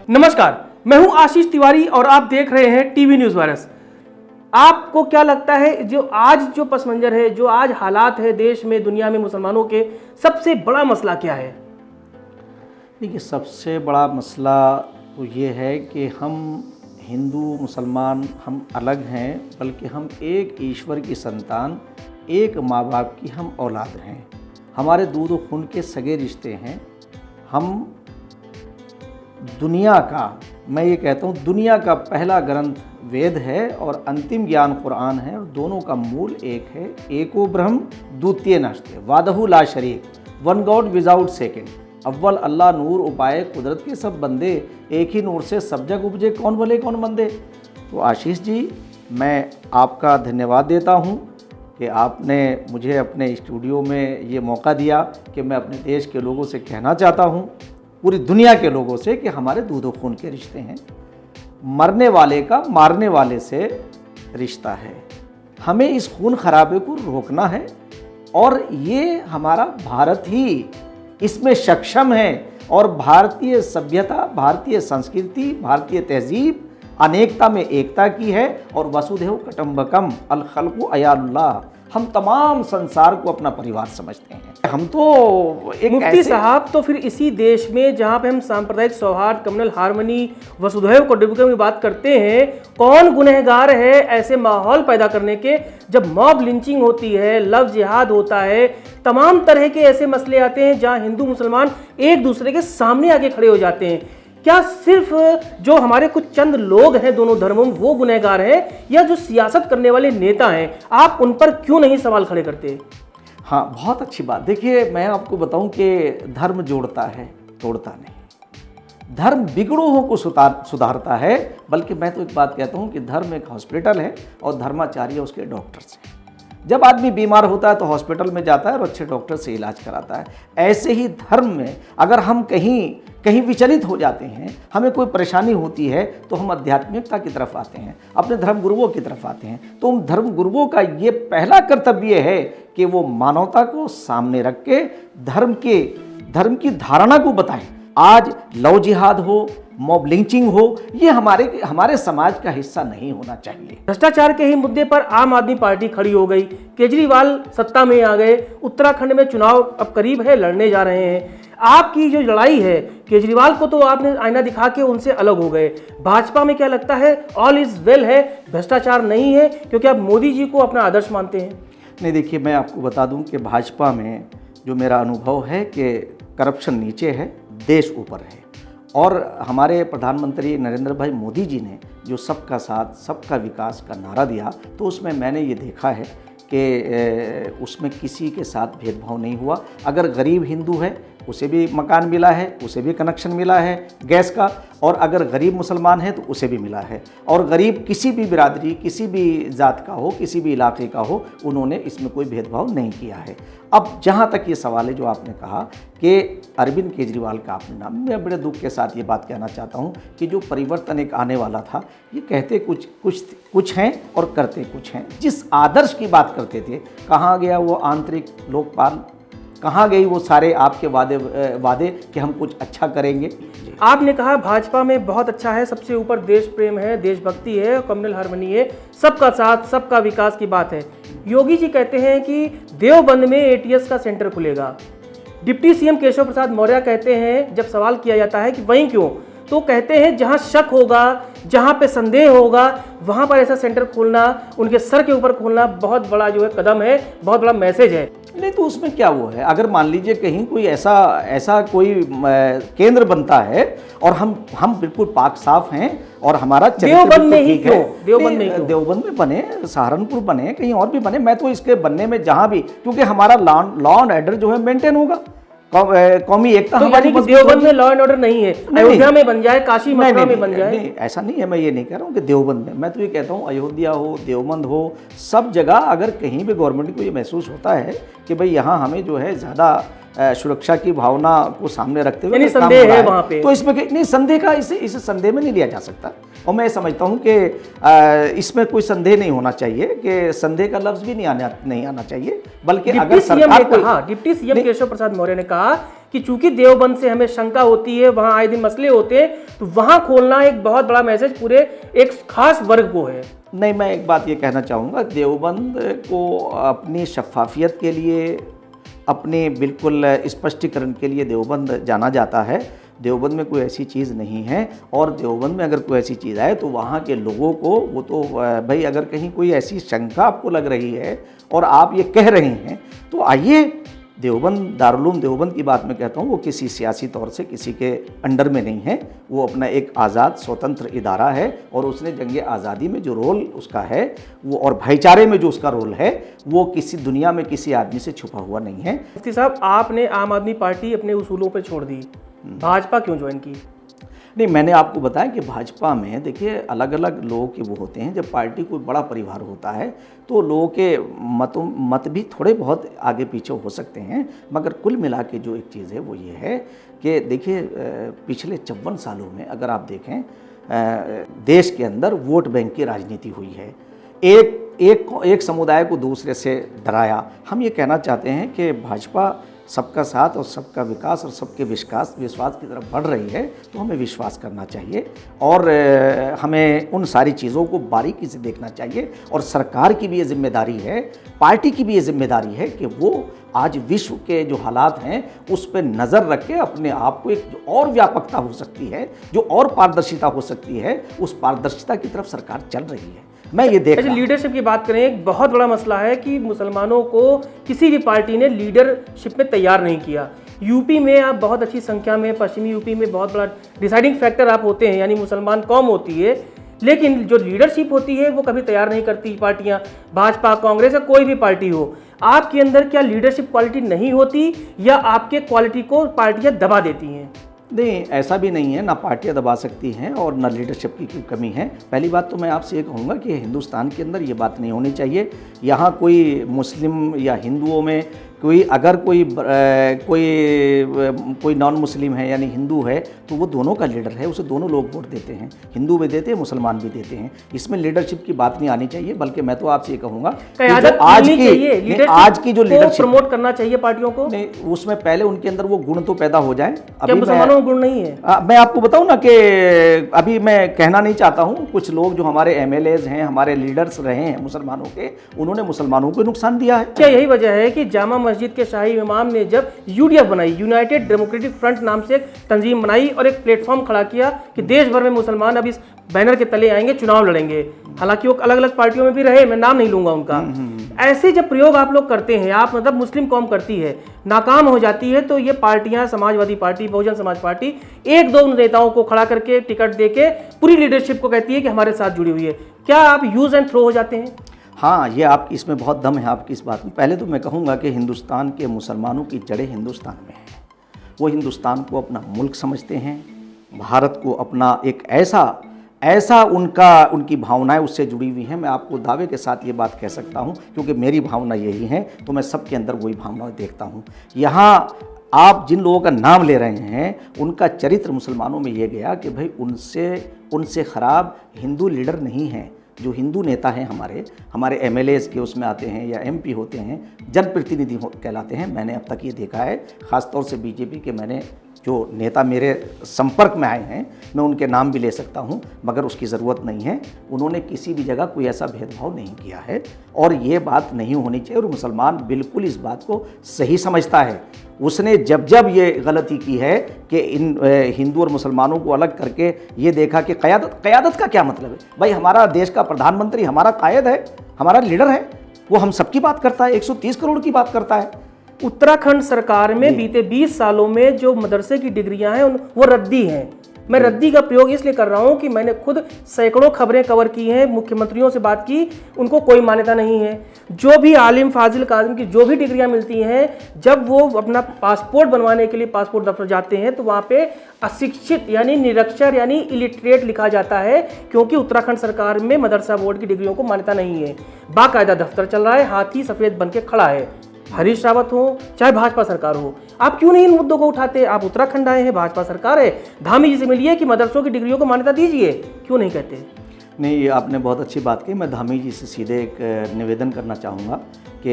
नमस्कार, मैं हूं आशीष तिवारी और आप देख रहे हैं टीवी न्यूज़ वायरस। आपको क्या लगता है जो आज पस मंजर है, जो आज हालात है देश में, दुनिया में, मुसलमानों के, सबसे बड़ा मसला क्या है? देखिए, सबसे बड़ा मसला तो ये है कि हम हिंदू मुसलमान हम अलग हैं, बल्कि हम एक ईश्वर की संतान, एक माँ बाप की हम औलाद हैं। हमारे दूध और खून के सगे रिश्ते हैं। हम दुनिया का, मैं ये कहता हूँ, दुनिया का पहला ग्रंथ वेद है और अंतिम ज्ञान कुरान है, और दोनों का मूल एक है। एको ब्रह्म द्वितीय नास्ति वादहु ला शरीक, वन गॉड विदाउट सेकेंड। अव्वल अल्लाह नूर उपाय कुदरत के सब बंदे, एक ही नूर से सब जग उपजे, कौन भले कौन बंदे। तो आशीष जी, मैं आपका धन्यवाद देता हूँ कि आपने मुझे अपने स्टूडियो में ये मौका दिया कि मैं अपने देश के लोगों से कहना चाहता हूँ, पूरी दुनिया के लोगों से, कि हमारे दूध और खून के रिश्ते हैं। मरने वाले का मारने वाले से रिश्ता है। हमें इस खून खराबे को रोकना है, और ये हमारा भारत ही इसमें सक्षम है। और भारतीय सभ्यता, भारतीय संस्कृति, भारतीय तहजीब अनेकता में एकता की है। और वसुधैव कुटुम्बकम अल खल्कु अयालुल्लाह, हम तमाम संसार को अपना परिवार समझते हैं। हम तो एक मुफ्ती साहब, तो फिर इसी देश में जहाँ पे हम सांप्रदायिक सौहार्द, कम्युनल हार्मनी, वसुधैव कुटुम्बकम की बात करते हैं, कौन गुनहगार है ऐसे माहौल पैदा करने के, जब मॉब लिंचिंग होती है, लव जिहाद होता है, तमाम तरह के ऐसे मसले आते हैं जहाँ हिंदू मुसलमान एक दूसरे के सामने आके खड़े हो जाते हैं। क्या सिर्फ जो हमारे कुछ चंद लोग हैं दोनों धर्मों में वो गुनहगार हैं, या जो सियासत करने वाले नेता हैं, आप उन पर क्यों नहीं सवाल खड़े करते? हाँ, बहुत अच्छी बात। देखिए, मैं आपको बताऊं कि धर्म जोड़ता है, तोड़ता नहीं। धर्म बिगड़ों को सुधारता है। बल्कि मैं तो एक बात कहता हूं कि धर्म एक हॉस्पिटल है और धर्माचार्य उसके डॉक्टर्स हैं। जब आदमी बीमार होता है तो हॉस्पिटल में जाता है और अच्छे डॉक्टर से इलाज कराता है। ऐसे ही धर्म में अगर हम कहीं विचलित हो जाते हैं, हमें कोई परेशानी होती है, तो हम आध्यात्मिकता की तरफ आते हैं, अपने धर्म गुरुओं की तरफ आते हैं। तो उन धर्म गुरुओं का ये पहला कर्तव्य है कि वो मानवता को सामने रख के धर्म की धारणा को बताएं। आज लव जिहाद हो, मॉब लिंचिंग हो, ये हमारे समाज का हिस्सा नहीं होना चाहिए। भ्रष्टाचार के ही मुद्दे पर आम आदमी पार्टी खड़ी हो गई, केजरीवाल सत्ता में आ गए, उत्तराखंड में चुनाव अब करीब है, लड़ने जा रहे हैं। आपकी जो लड़ाई है, केजरीवाल को तो आपने आईना दिखा के उनसे अलग हो गए। भाजपा में क्या लगता है, ऑल इज वेल है, भ्रष्टाचार नहीं है, क्योंकि आप मोदी जी को अपना आदर्श मानते हैं? नहीं, देखिए, मैं आपको बता दूं कि भाजपा में जो मेरा अनुभव है कि करप्शन नीचे है, देश ऊपर है। और हमारे प्रधानमंत्री नरेंद्र भाई मोदी जी ने जो सबका साथ सबका विकास का नारा दिया, तो उसमें मैंने ये देखा है कि उसमें किसी के साथ भेदभाव नहीं हुआ। अगर गरीब हिंदू है उसे भी मकान मिला है, उसे भी कनेक्शन मिला है गैस का, और अगर गरीब मुसलमान है तो उसे भी मिला है। और गरीब किसी भी बिरादरी, किसी भी जात का हो, किसी भी इलाके का हो, उन्होंने इसमें कोई भेदभाव नहीं किया है। अब जहाँ तक ये सवाल है जो आपने कहा कि अरविंद केजरीवाल का आपने नाम, मैं बड़े दुख के साथ ये बात कहना चाहता हूँ कि जो परिवर्तन एक आने वाला था, ये कहते कुछ हैं और करते कुछ हैं। जिस आदर्श की बात करते थे, कहाँ गया वो आंतरिक लोकपाल, कहाँ गई वो सारे आपके वादे कि हम कुछ अच्छा करेंगे। आपने कहा भाजपा में बहुत अच्छा है, सबसे ऊपर देश प्रेम है, देशभक्ति है, कम्युनल हार्मनी है, सबका साथ सबका विकास की बात है। योगी जी कहते हैं कि देवबंद में एटीएस का सेंटर खुलेगा। डिप्टी सीएम केशव प्रसाद मौर्य कहते हैं, जब सवाल किया जाता है कि वहीं क्यों, तो कहते हैं जहां शक होगा, जहां पे संदेह होगा, वहां पर ऐसा सेंटर खोलना, उनके सर के ऊपर खोलना बहुत बड़ा जो है कदम है, बहुत बड़ा मैसेज है। नहीं, तो उसमें क्या वो है? अगर मान लीजिए कहीं कोई ऐसा कोई केंद्र बनता है और हम बिल्कुल पाक साफ हैं और हमारा देवबंद में ही क्यों? देवबंद में बने, सहारनपुर बने, कहीं और भी बने। मैं तो इसके बनने में जहां भी, क्योंकि हमारा लॉ एंड ऑर्डर जो है मेंटेन होगा, कौमी एकता। तो यानी कि देवबंद में लॉ एंड ऑर्डर नहीं है, अयोध्या में बन जाए, काशी मथुरा में बन जाए? नहीं, ऐसा नहीं है। मैं ये नहीं कह रहा हूँ कि देवबंद में, मैं तो ये कहता हूँ अयोध्या हो, देवबंद हो, सब जगह अगर कहीं भी गवर्नमेंट को ये महसूस होता है कि भाई यहाँ हमें जो है ज़्यादा सुरक्षा की भावना को सामने रखते हुए यानी काम संदेह हो रहा है वहाँ पे। तो इसमें नहीं, संदेह का इसे संदेह में नहीं लिया जा सकता। और मैं समझता हूँ कि इसमें कोई संदेह नहीं होना चाहिए, कि संदेह का लफ्ज भी नहीं आना चाहिए, बल्कि अगर सरकार डिप्टी सीएम केशव प्रसाद मौर्य ने कहा कि चूंकि देवबंद से हमें शंका होती है, वहां आए दिन मसले होते हैं, तो वहां खोलना एक बहुत बड़ा मैसेज पूरे एक खास वर्ग को है। नहीं, मैं एक बात ये कहना चाहूँगा, देवबंद को अपनी शफाफियत के लिए, अपने बिल्कुल स्पष्टीकरण के लिए देवबंद जाना जाता है। देवबंद में कोई ऐसी चीज़ नहीं है, और देवबंद में अगर कोई ऐसी चीज़ आए तो वहाँ के लोगों को वो तो भाई, अगर कहीं कोई ऐसी शंका आपको लग रही है और आप ये कह रहे हैं, तो आइए देवबंद, दारुल देवबंद की बात मैं कहता हूँ, वो किसी सियासी तौर से किसी के अंडर में नहीं है। वो अपना एक आज़ाद स्वतंत्र इदारा है, और उसने जंग आज़ादी में जो रोल उसका है वो, और भाईचारे में जो उसका रोल है, वो किसी दुनिया में किसी आदमी से छुपा हुआ नहीं है। मुफ्ती साहब, आपने आम आदमी पार्टी अपने उसूलों पर छोड़ दी, भाजपा क्यों ज्वाइन की? नहीं, मैंने आपको बताया कि भाजपा में देखिए अलग अलग लोगों के वो होते हैं। जब पार्टी कोई बड़ा परिवार होता है तो लोगों के मत भी थोड़े बहुत आगे पीछे हो सकते हैं, मगर कुल मिला के जो एक चीज़ है वो ये है कि देखिए पिछले 54 सालों में अगर आप देखें, देश के अंदर वोट बैंक की राजनीति हुई है। एक समुदाय को दूसरे से डराया। हम ये कहना चाहते हैं कि भाजपा सबका साथ और सबका विकास और सबके विश्वास की तरफ बढ़ रही है, तो हमें विश्वास करना चाहिए, और हमें उन सारी चीज़ों को बारीकी से देखना चाहिए। और सरकार की भी ये जिम्मेदारी है, पार्टी की भी ये जिम्मेदारी है कि वो आज विश्व के जो हालात हैं उस पर नज़र रख के अपने आप को एक जो और व्यापकता हो सकती है, जो और पारदर्शिता हो सकती है, उस पारदर्शिता की तरफ सरकार चल रही है। मैं ये देख रहा हूं। लीडरशिप की बात करें, एक बहुत बड़ा मसला है कि मुसलमानों को किसी भी पार्टी ने लीडरशिप में तैयार नहीं किया। यूपी में आप बहुत अच्छी संख्या में, पश्चिमी यूपी में बहुत बड़ा डिसाइडिंग फैक्टर आप होते हैं, यानी मुसलमान कौम होती है, लेकिन जो लीडरशिप होती है वो कभी तैयार नहीं करती पार्टियां, भाजपा, कांग्रेस या कोई भी पार्टी हो। आपके अंदर क्या लीडरशिप क्वालिटी नहीं होती, या आपके क्वालिटी को पार्टियां दबा देती हैं? नहीं, ऐसा भी नहीं है, ना पार्टियां दबा सकती हैं और ना लीडरशिप की कमी है। पहली बात तो मैं आपसे ये कहूँगा कि हिंदुस्तान के अंदर ये बात नहीं होनी चाहिए। यहाँ कोई मुस्लिम या हिंदुओं में कोई अगर कोई नॉन मुस्लिम है यानी हिंदू है, तो वो दोनों का लीडर है, उसे दोनों लोग वोट देते हैं, हिंदू भी देते हैं, मुसलमान भी देते हैं। इसमें लीडरशिप की बात नहीं आनी चाहिए, बल्कि मैं तो आपसे ये कहूँगा आज की जो लीडरशिप प्रमोट करना चाहिए पार्टियों को, नहीं, उसमें पहले उनके अंदर वो गुण तो पैदा हो जाए। क्या मुसलमानों में गुण नहीं है? मैं आपको बताऊं ना कि अभी मैं कहना नहीं चाहता हूं, कुछ लोग जो हमारे एमएलएज हैं, हमारे लीडर्स रहे हैं मुसलमानों के, उन्होंने मुसलमानों को नुकसान दिया है। क्या यही वजह है कि जामा मस्जिद के शाही इमाम ने जब यूडीएफ बनाई, यूनाइटेड डेमोक्रेटिक फ्रंट नाम से एक तंजीम बनाई और एक प्लेटफॉर्म खड़ा किया कि देश भर में मुसलमान अब इस बैनर के तले आएंगे, चुनाव लड़ेंगे। हालांकि वो अलग अलग पार्टियों में भी रहे, मैं नाम नहीं लूंगा उनका। ऐसे जब प्रयोग आप लोग करते हैं, आप मतलब मुस्लिम कौम करती है, नाकाम हो जाती है, तो ये पार्टियां, समाजवादी पार्टी, बहुजन समाज पार्टी, एक दो नेताओं को खड़ा करके टिकट देके पूरी लीडरशिप को कहती है कि हमारे साथ जुड़ी हुई है। क्या आप यूज एंड थ्रो हो जाते हैं? हाँ, ये आपकी इसमें बहुत दम है आपकी इस बात में। पहले तो मैं कहूँगा कि हिंदुस्तान के मुसलमानों की जड़ें हिंदुस्तान में हैं। वो हिंदुस्तान को अपना मुल्क समझते हैं, भारत को अपना एक ऐसा उनकी भावनाएं उससे जुड़ी हुई हैं। मैं आपको दावे के साथ ये बात कह सकता हूँ, क्योंकि मेरी भावना यही है, तो मैं सबके अंदर वही भावनाएं देखता हूँ। यहाँ आप जिन लोगों का नाम ले रहे हैं, उनका चरित्र मुसलमानों में ये गया कि भाई उनसे ख़राब हिंदू लीडर नहीं हैं। जो हिंदू नेता हैं हमारे एमएलएज के उसमें आते हैं या एमपी होते हैं, जनप्रतिनिधि कहलाते हैं। मैंने अब तक ये देखा है, ख़ासतौर से बीजेपी के मैंने जो नेता मेरे संपर्क में आए हैं, मैं उनके नाम भी ले सकता हूं, मगर उसकी ज़रूरत नहीं है। उन्होंने किसी भी जगह कोई ऐसा भेदभाव नहीं किया है, और ये बात नहीं होनी चाहिए। और मुसलमान बिल्कुल इस बात को सही समझता है। उसने जब ये गलती की है कि इन हिंदू और मुसलमानों को अलग करके ये देखा कि क़यादत का क्या मतलब है। भाई, हमारा देश का प्रधानमंत्री हमारा कायद है, हमारा लीडर है, वो हम सबकी बात करता है, 130 करोड़ की बात करता है। उत्तराखंड सरकार में बीते 20 सालों में जो मदरसे की डिग्रियां हैं वो रद्दी हैं। मैं रद्दी का प्रयोग इसलिए कर रहा हूं कि मैंने खुद सैकड़ों खबरें कवर की हैं, मुख्यमंत्रियों से बात की, उनको कोई मान्यता नहीं है। जो भी आलिम, फाजिल, काजिम की जो भी डिग्रियां मिलती हैं, जब वो अपना पासपोर्ट बनवाने के लिए पासपोर्ट दफ्तर जाते हैं तो वहाँ पे अशिक्षित यानी निरक्षर यानी इलिटरेट लिखा जाता है, क्योंकि उत्तराखंड सरकार में मदरसा बोर्ड की डिग्रियों को मान्यता नहीं है। बाकायदा दफ्तर चल रहा है, हाथी सफ़ेद बन के खड़ा है। हरीश रावत हो चाहे भाजपा सरकार हो, आप क्यों नहीं इन मुद्दों को उठाते? आप उत्तराखंड आए हैं, भाजपा सरकार है, धामी जी से मिलिए कि मदरसों की डिग्रियों को मान्यता दीजिए, क्यों नहीं कहते? नहीं, ये आपने बहुत अच्छी बात की। मैं धामी जी से सीधे एक निवेदन करना चाहूँगा कि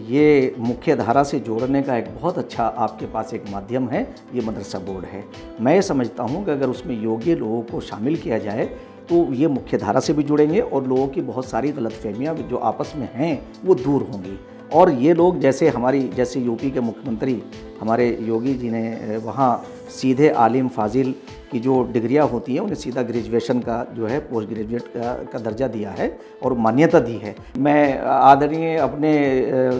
ये मुख्य धारा से जोड़ने का एक बहुत अच्छा आपके पास एक माध्यम है, ये मदरसा बोर्ड है। मैं ये समझता हूँ कि अगर उसमें योग्य लोगों को शामिल किया जाए तो ये मुख्य धारा से भी जुड़ेंगे और लोगों की बहुत सारी गलतफहमियाँ जो आपस में हैं वो दूर होंगी। और ये लोग जैसे यूपी के मुख्यमंत्री हमारे योगी जी ने वहाँ सीधे आलिम फाजिल की जो डिग्रियां होती हैं उन्हें सीधा ग्रेजुएशन का जो है पोस्ट ग्रेजुएट का दर्जा दिया है और मान्यता दी है। मैं आदरणीय अपने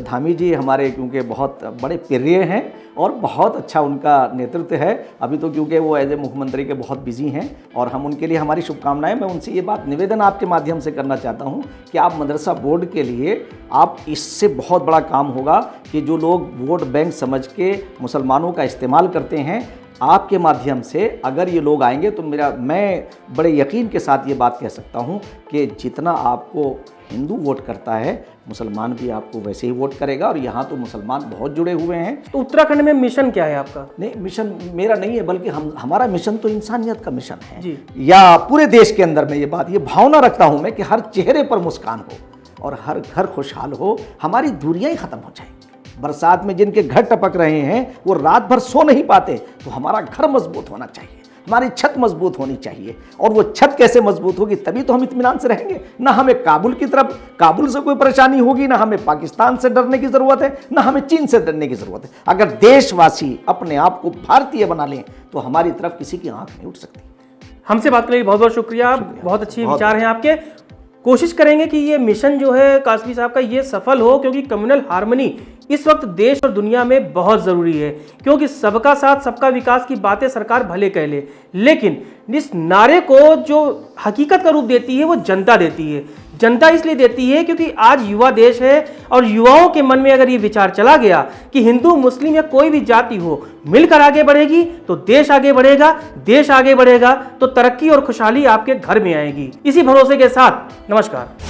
धामी जी हमारे क्योंकि बहुत बड़े प्रिय हैं और बहुत अच्छा उनका नेतृत्व है। अभी तो क्योंकि वो एज ए मुख्यमंत्री के बहुत बिजी हैं और हम उनके लिए हमारी शुभकामनाएं। मैं उनसे ये बात निवेदन आपके माध्यम से करना चाहता हूँ कि आप मदरसा बोर्ड के लिए आप इससे बहुत बड़ा काम होगा कि जो लोग वोट बैंक समझ के मुसलमानों का इस्तेमाल करते हैं, आपके माध्यम से अगर ये लोग आएंगे तो मैं बड़े यकीन के साथ ये बात कह सकता हूँ कि जितना आपको हिंदू वोट करता है मुसलमान भी आपको वैसे ही वोट करेगा। और यहाँ तो मुसलमान बहुत जुड़े हुए हैं। तो उत्तराखंड में मिशन क्या है आपका? नहीं, मिशन मेरा नहीं है, बल्कि हमारा मिशन तो इंसानियत का मिशन है जी। या पूरे देश के अंदर में ये भावना रखता हूँ मैं कि हर चेहरे पर मुस्कान हो और हर घर खुशहाल हो, हमारी दूरियां ही खत्म हो जाएंगी। बरसात में जिनके घर टपक रहे हैं वो रात भर सो नहीं पाते, तो हमारा घर मजबूत होना चाहिए, हमारी छत मजबूत होनी चाहिए। और वो छत कैसे मजबूत होगी? तभी तो हम इत्मीनान से रहेंगे। ना हमें काबुल से कोई परेशानी होगी, ना हमें पाकिस्तान से डरने की जरूरत है, ना हमें चीन से डरने की जरूरत है। अगर देशवासी अपने आप को भारतीय बना लें तो हमारी तरफ किसी की आंख नहीं उठ सकती। हमसे बात करने के लिए बहुत बहुत शुक्रिया। बहुत अच्छे विचार हैं आपके। कोशिश करेंगे कि ये मिशन जो है कासमी साहब का ये सफल हो, क्योंकि कम्युनल हार्मनी इस वक्त देश और दुनिया में बहुत ज़रूरी है। क्योंकि सबका साथ सबका विकास की बातें सरकार भले कह ले, लेकिन इस नारे को जो हकीकत का रूप देती है वो जनता देती है। जनता इसलिए देती है क्योंकि आज युवा देश है और युवाओं के मन में अगर ये विचार चला गया कि हिंदू मुस्लिम या कोई भी जाति हो मिलकर आगे बढ़ेगी तो देश आगे बढ़ेगा, देश आगे बढ़ेगा तो तरक्की और खुशहाली आपके घर में आएगी। इसी भरोसे के साथ नमस्कार।